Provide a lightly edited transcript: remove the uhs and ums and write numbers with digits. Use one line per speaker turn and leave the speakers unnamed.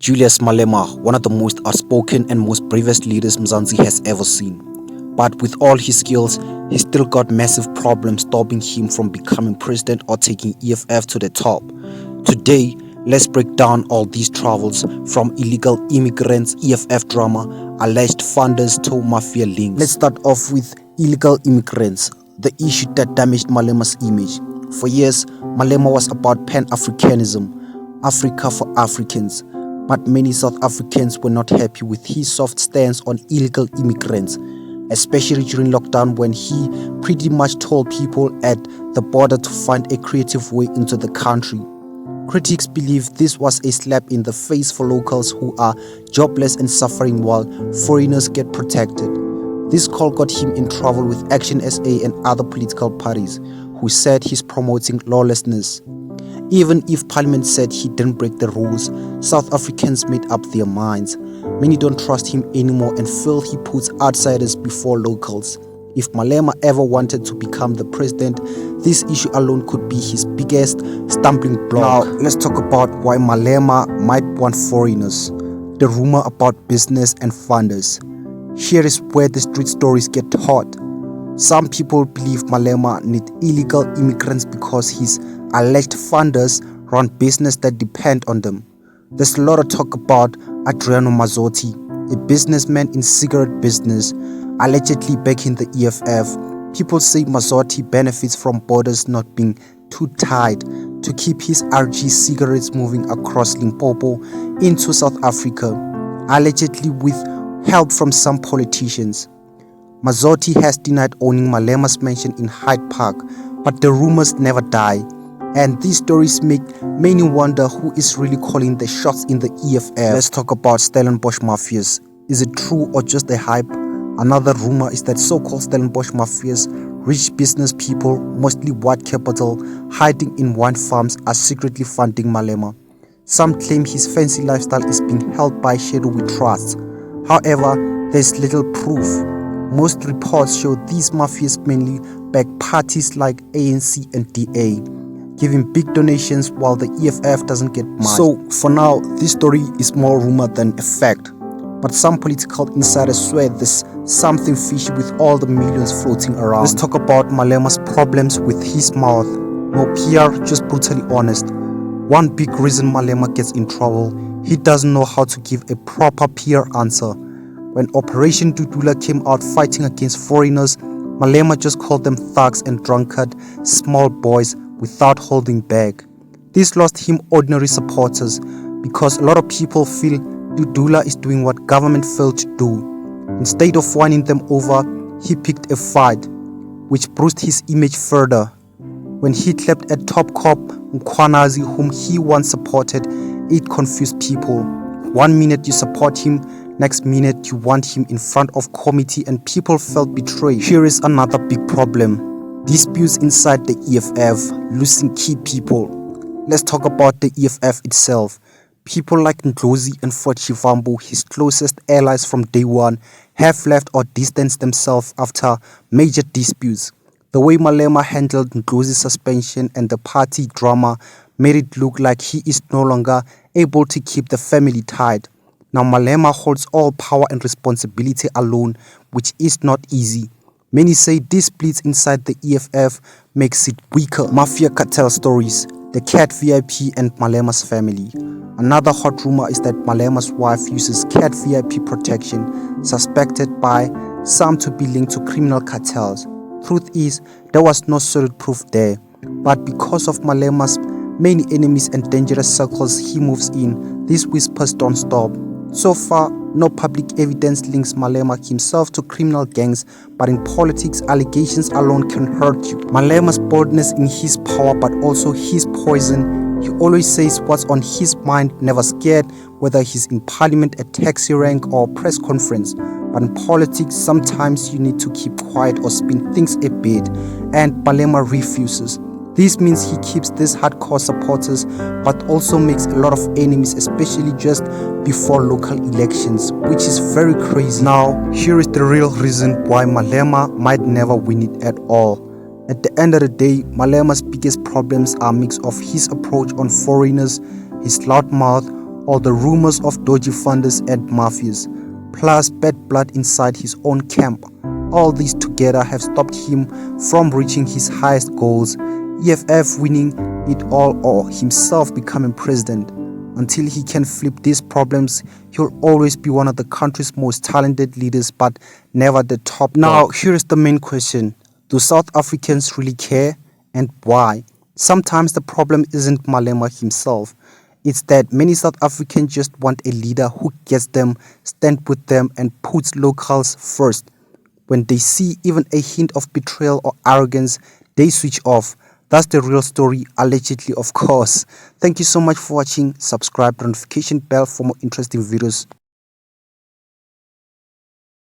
Julius Malema, one of the most outspoken and most bravest leaders Mzansi has ever seen. But with all his skills, he still got massive problems stopping him from becoming president or taking EFF to the top. Today, let's break down all these troubles from illegal immigrants, EFF drama, alleged funders to mafia links. Let's start off with illegal immigrants, the issue that damaged Malema's image. For years, Malema was about Pan-Africanism, Africa for Africans. But many South Africans were not happy with his soft stance on illegal immigrants, especially during lockdown when he pretty much told people at the border to find a creative way into the country. Critics believe this was a slap in the face for locals who are jobless and suffering while foreigners get protected. This call got him in trouble with Action SA and other political parties who said he's promoting lawlessness. Even if Parliament said he didn't break the rules, South Africans made up their minds. Many don't trust him anymore and feel he puts outsiders before locals. If Malema ever wanted to become the president, this issue alone could be his biggest stumbling block. Now, let's talk about why Malema might want foreigners. The rumor about business and funders. Here is where the street stories get hot. Some people believe Malema needs illegal immigrants because his alleged funders run business that depend on them. There's a lot of talk about Adriano Mazzotti, a businessman in cigarette business, allegedly backing the EFF. People say Mazzotti benefits from borders not being too tight to keep his RG cigarettes moving across Limpopo into South Africa, allegedly with help from some politicians. Mazzotti has denied owning Malema's mansion in Hyde Park, but the rumors never die. And these stories make many wonder who is really calling the shots in the EFF. Let's talk about Stellenbosch Mafias. Is it true or just a hype? Another rumor is that so-called Stellenbosch Mafias, rich business people, mostly white capital, hiding in wine farms, are secretly funding Malema. Some claim his fancy lifestyle is being held by shadowy trusts. However, there's little proof. Most reports show these mafias mainly back parties like ANC and DA, giving big donations while the EFF doesn't get much. So, for now, this story is more rumor than a fact. But some political insiders swear there's something fishy with all the millions floating around. Let's talk about Malema's problems with his mouth. No PR, just brutally honest. One big reason Malema gets in trouble, he doesn't know how to give a proper PR answer. When Operation Dudula came out fighting against foreigners, Malema just called them thugs and drunkard, small boys, without holding back. This lost him ordinary supporters because a lot of people feel Dudula is doing what government failed to do. Instead of winning them over, he picked a fight, which bruised his image further. When he clapped at top cop Mkhwanazi, whom he once supported, it confused people. 1 minute you support him, next minute you want him in front of committee, and people felt betrayed. Here is another big problem. Disputes inside the EFF, losing key people. Let's talk about the EFF itself. People like Ndlozi and Fort Shivambu, his closest allies from day one, have left or distanced themselves after major disputes. The way Malema handled Ndlozi's suspension and the party drama made it look like he is no longer able to keep the family tight. Now Malema holds all power and responsibility alone, which is not easy. Many say this splits inside the EFF makes it weaker. Mafia cartel stories, the Cat VIP and Malema's family. Another hot rumor is that Malema's wife uses Cat VIP protection, suspected by some to be linked to criminal cartels. Truth is, there was no solid proof there, but because of Malema's many enemies and dangerous circles he moves in, these whispers don't stop. So far, no public evidence links Malema himself to criminal gangs, but in politics, allegations alone can hurt you. Malema's boldness in his power, but also his poison. He always says what's on his mind, never scared, whether he's in parliament, a taxi rank, or press conference. But in politics, sometimes you need to keep quiet or spin things a bit, and Malema refuses. This means he keeps these hardcore supporters but also makes a lot of enemies, especially just before local elections, which is very crazy. Now, here is the real reason why Malema might never win it at all. At the end of the day, Malema's biggest problems are a mix of his approach on foreigners, his loud mouth, all the rumors of dodgy funders and mafias, plus bad blood inside his own camp. All these together have stopped him from reaching his highest goals, EFF winning it all or himself becoming president. Until he can flip these problems, he'll always be one of the country's most talented leaders, but never the top dog. Now, here's the main question. Do South Africans really care, and why? Sometimes the problem isn't Malema himself. It's that many South Africans just want a leader who gets them, stands with them, and puts locals first. When they see even a hint of betrayal or arrogance, they switch off. That's the real story, allegedly, of course. Thank you so much for watching. Subscribe, notification bell for more interesting videos.